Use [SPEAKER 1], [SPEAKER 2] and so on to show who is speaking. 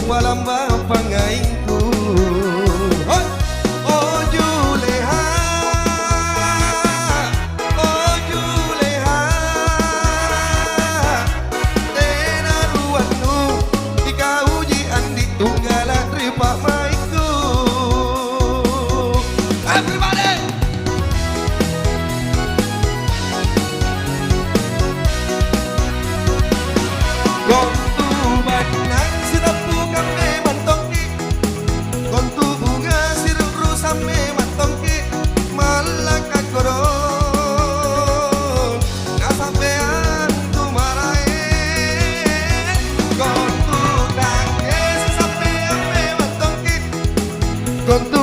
[SPEAKER 1] palamba pangaingku. Oh Juleha, oh Juleha, tena ruannu ika ujian di tunggala tripa maiku. Everybody. Kontu banang sirap bukan memang tongki, kontu bunga sirap rusak memang tongki, malakan korong nasampean tu marae. Kontu tangke sampean memang tongki, kontu